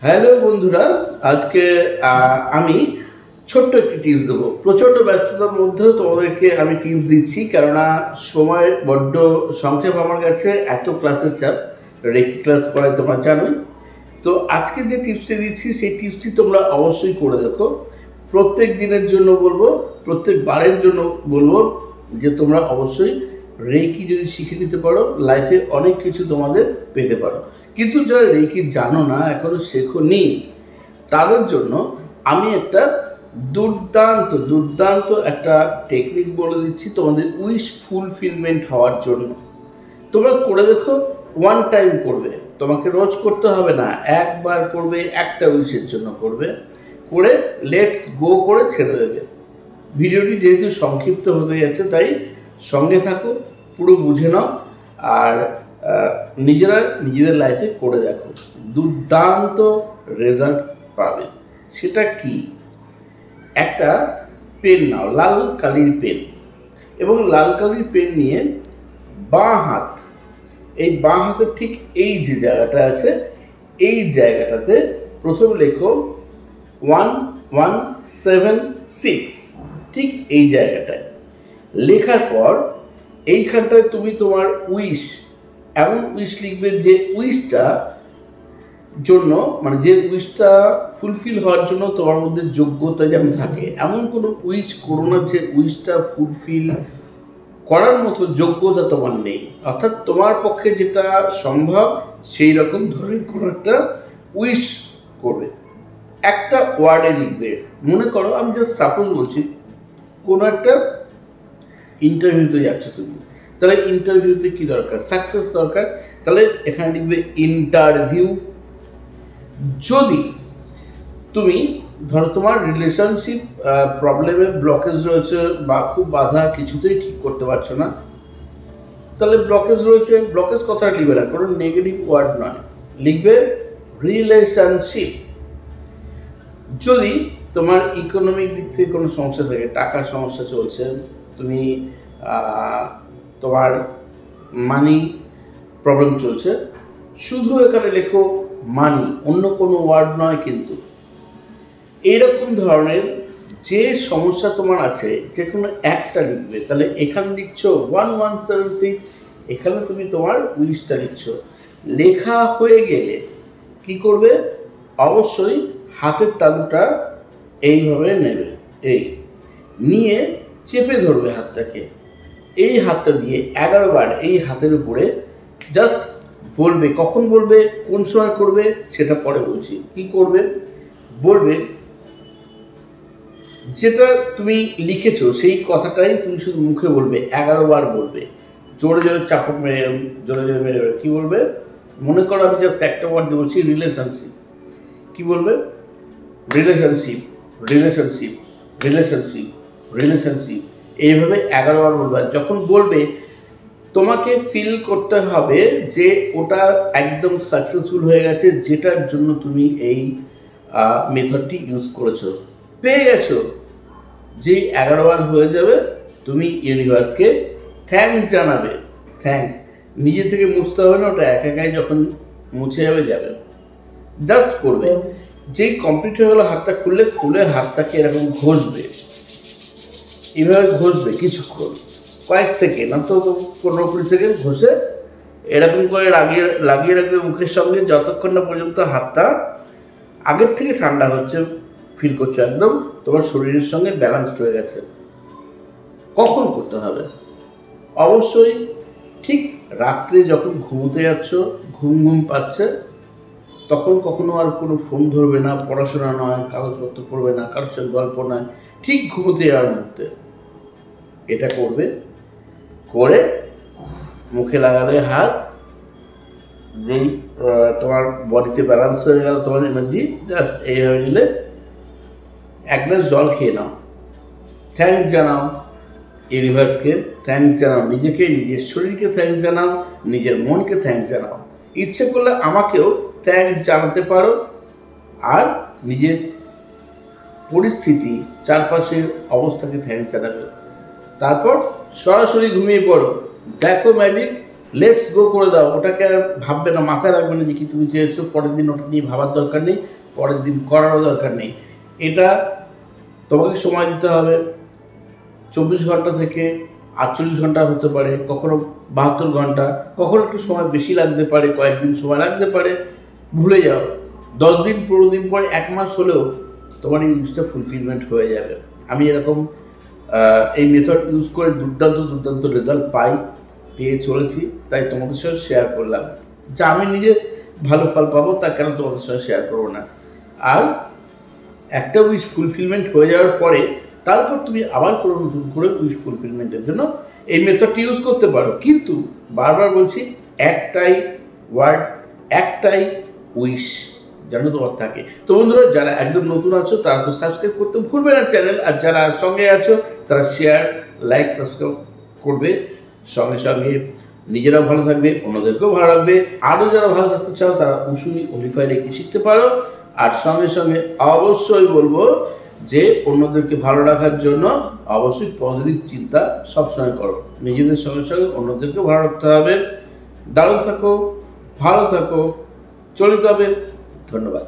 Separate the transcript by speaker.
Speaker 1: Hello বন্ধুরা, আজকে আমি ছোট্ট একটি টিপস দেবো। প্রচণ্ড ব্যস্ততার মধ্যেও তোমাদেরকে আমি টিপস দিচ্ছি, কেননা সময় বড্ড সংক্ষেপ আমার কাছে, এত ক্লাসের চাপ, রেকি ক্লাস করায় তোমরা জানোই। তো আজকে যে টিপসটি দিচ্ছি সেই টিপসটি তোমরা অবশ্যই করে দেখো। প্রত্যেক দিনের জন্য বলবো, প্রত্যেক বারের জন্য বলবো যে তোমরা অবশ্যই রেকি যদি শিখে নিতে পারো, লাইফে অনেক কিছু তোমাদের পেতে পারো। কিন্তু যারা রেকি জানো না, এখনো শেখোনি, তাদের জন্য আমি একটা দুর্দান্ত দুর্দান্ত একটা টেকনিক বলে দিচ্ছি তোমাদের উইশ ফুলফিলমেন্ট হওয়ার জন্য। তোমরা করে দেখো, ওয়ান টাইম করবে, তোমাকে রোজ করতে হবে না, একবার করবে, একটা উইশের জন্য করবে, করে লেটস গো করে ছেড়ে দেবে। ভিডিওটি যেহেতু সংক্ষিপ্ত হতে যাচ্ছে, তাই সঙ্গে থাকো, পুরো বুঝে নাও, আর নিজেদের লাইফে করে দেখো, দুর্দান্ত রেজাল্ট পাবে। সেটা কি? একটা পেন নাও, লাল কালির পেন, এবং লাল কালির পেন নিয়ে বাঁ হাত, এই বাঁ হাতের ঠিক এই যে জায়গাটা আছে, এই জায়গাটাতে প্রথম লেখো 1176, ঠিক এই জায়গাটায় লেখার পর এইখানটায় তুমি তোমার উইশ, এমন উইশ লিখবে যে উইশটা জন্য, মানে যে উইশটা ফুলফিল হওয়ার জন্য তোমার মধ্যে যোগ্যতা যেমন থাকে, এমন কোনো উইশ করো না যে উইশটা ফুলফিল করার মতো যোগ্যতা তোমার নেই। অর্থাৎ তোমার পক্ষে যেটা সম্ভব সেই রকম ধরনের কোনো একটা উইশ করবে। একটা ওয়ার্ডে লিখবে। মনে করো, আমি জাস্ট সাপোজ বলছি, কোনো একটা ইন্টারভিউতে যাচ্ছ তুমি, তাহলে ইন্টারভিউতে কি দরকার? সাকসেস দরকার। তাহলে এখানে লিখবে ইন্টারভিউ। যদি তুমি ধরো তোমার রিলেশনশিপ প্রবলেমে ব্লকেজ রয়েছে, বা খুব বাধা, কিছুতেই ঠিক করতে পারছো না, তাহলে ব্লকেজ রয়েছে, ব্লকেজ কথাটা লিখবে না, কোনো নেগেটিভ ওয়ার্ড নয়, লিখবে রিলেশনশিপ। যদি তোমার ইকোনমিক দিক থেকে কোনো সমস্যা থাকে, টাকার সমস্যা চলছে, তুমি তোমার মানি প্রবলেম চলছে, শুধু এখানে লেখো মানি, অন্য কোনো ওয়ার্ড নয়। কিন্তু এইরকম ধরনের যে সমস্যা তোমার আছে, যে কোনো একটা লিখবে। তাহলে এখানে লিখছো 1176, এখানে তুমি তোমার উইশটা লিখছো। লেখা হয়ে গেলে কি করবে? অবশ্যই হাতের তালুটা এইভাবে নেবে, এই নিয়ে চেপে ধরবে হাতটাকে। এই হাতটা দিয়ে 11 বার এই হাতের উপরে জাস্ট বলবে। কখন বলবে, কোন সময় করবে সেটা পরে বলছি। কি করবে? বলবে যেটা তুমি লিখেছো সেই কথাটাই তুমি শুধু মুখে বলবে, 11 বার বলবে, জোরে জোরে চাপক মেরে, জোরে জোরে মেরে। কি বলবে? মনে করো আমি জাস্ট একটা ওয়ার্ড দিয়ে বলছি, রিলেশনশিপ। কি বলবে? রিলেশনশিপ, রিলেশনশিপ, রিলেশনশিপ, রিলেশনশিপ, এইভাবে 11 বার বলবে। যখন বলবে, তোমাকে ফিল করতে হবে যে ওটা একদম সাকসেসফুল হয়ে গেছে, যেটার জন্য তুমি এই মেথডটি ইউজ করেছো, পেয়ে গেছো। যেই 11 বার হয়ে যাবে, তুমি ইউনিভার্সকে থ্যাঙ্কস জানাবে। থ্যাঙ্কস নিজে থেকে মুছতে হবে না, ওটা একাই যখন মুছে যাবে যাবে। জাস্ট করবে। যেই কমপ্লিট হয়ে গেলো, হাতটা খুলে হাতটাকে এরকম ঘষবে, এইভাবে ঘষবে কিছুক্ষণ, কয়েক সেকেন্ড, অন্তত 15-20 সেকেন্ড ঘষে এরকম করে লাগিয়ে রাখবে মুখের সঙ্গে, যতক্ষণ না পর্যন্ত হাতটা আগের থেকে ঠান্ডা হচ্ছে, ফিল করছো একদম তোমার শরীরের সঙ্গে ব্যালেন্সড হয়ে গেছে। কখন করতে হবে? অবশ্যই ঠিক রাত্রে যখন ঘুমোতে যাচ্ছ, ঘুম পাচ্ছে, তখন কখনো আর কোনো ফোন ধরবে না, পড়াশোনা নয়, কাগজপত্র পড়বে না, কারোর সঙ্গে গল্প নয়, ঠিক ঘুমোতে যাওয়ার মধ্যে এটা করবে। করে মুখে লাগালে হাত, যেই তোমার বডিতে ব্যালেন্স হয়ে গেল তোমার এনার্জি, জাস্ট এইভাবে নিলে 1 গ্লাস জল খেয়ে নাও। থ্যাঙ্কস জানাও ইউনিভার্সকে, থ্যাঙ্কস জানাও নিজেকে, নিজের শরীরকে থ্যাঙ্কস জানাও, নিজের মনকে থ্যাঙ্কস জানাও। ইচ্ছে করলে আমাকেও থ্যাঙ্কস জানাতে পারো, আর নিজের পরিস্থিতি, চারপাশের অবস্থাকে থ্যাঙ্কস জানাবে। তারপর সরাসরি ঘুমিয়ে পড়ো। দেখো ম্যাজিক, লেটস গো করে দাও, ওটাকে আর ভাববে না, মাথায় রাখবে না যে কি তুমি চেয়েছো, পরের দিন ওটা নিয়ে ভাবার দরকার নেই, পরের দিন করারও দরকার নেই। এটা তোমাকে সময় দিতে হবে, 24 ঘন্টা থেকে 48 ঘন্টা হতে পারে, কখনো 72 ঘন্টা, কখনো একটু সময় বেশি লাগতে পারে, কয়েকদিন সময় লাগতে পারে, ভুলে যাও। 10 দিন 15 দিন পরে 1 মাস হলেও তোমার এই জিনিসটা ফুলফিলমেন্ট হয়ে যাবে। আমি এরকম এই মেথড ইউজ করে দুর্দান্ত রেজাল্ট পেয়ে চলেছি, তাই তোমাদের সাথে শেয়ার করলাম। যা আমি নিজে ভালো ফল পাবো তা কেন তোমাদের সাথে শেয়ার করবো না। আর একটা উইশ ফুলফিলমেন্ট হয়ে যাওয়ার পরে তারপর তুমি আবার কোনো নতুন করে উইশ ফুলফিলমেন্টের জন্য এই মেথডটি ইউজ করতে পারো, কিন্তু বারবার বলছি একটাই ওয়ার্ড, একটাই উইশ যেন তোমার থাকে। তো বন্ধুরা, যারা একদম নতুন আছো তারা তো সাবস্ক্রাইব করতে ভুলবে না চ্যানেল, আর যারা সঙ্গে আছো তারা শেয়ার, লাইক, সাবস্ক্রাইব করবে। সঙ্গে সঙ্গে নিজেরাও ভালো থাকবে, অন্যদেরকেও ভালো রাখবে। আরও যারা ভালো থাকতে চাও তারা উসুই অলিফাই রেকি শিখতে পারো। আর সঙ্গে সঙ্গে অবশ্যই বলবো যে অন্যদেরকে ভালো রাখার জন্য অবশ্যই পজিটিভ চিন্তা সবসময় করো। নিজেদের সঙ্গে সঙ্গে অন্যদেরকে ভালো রাখতে হবে। দারুণ থাকো, ভালো থাকো, চলিত হবে। ধন্যবাদ।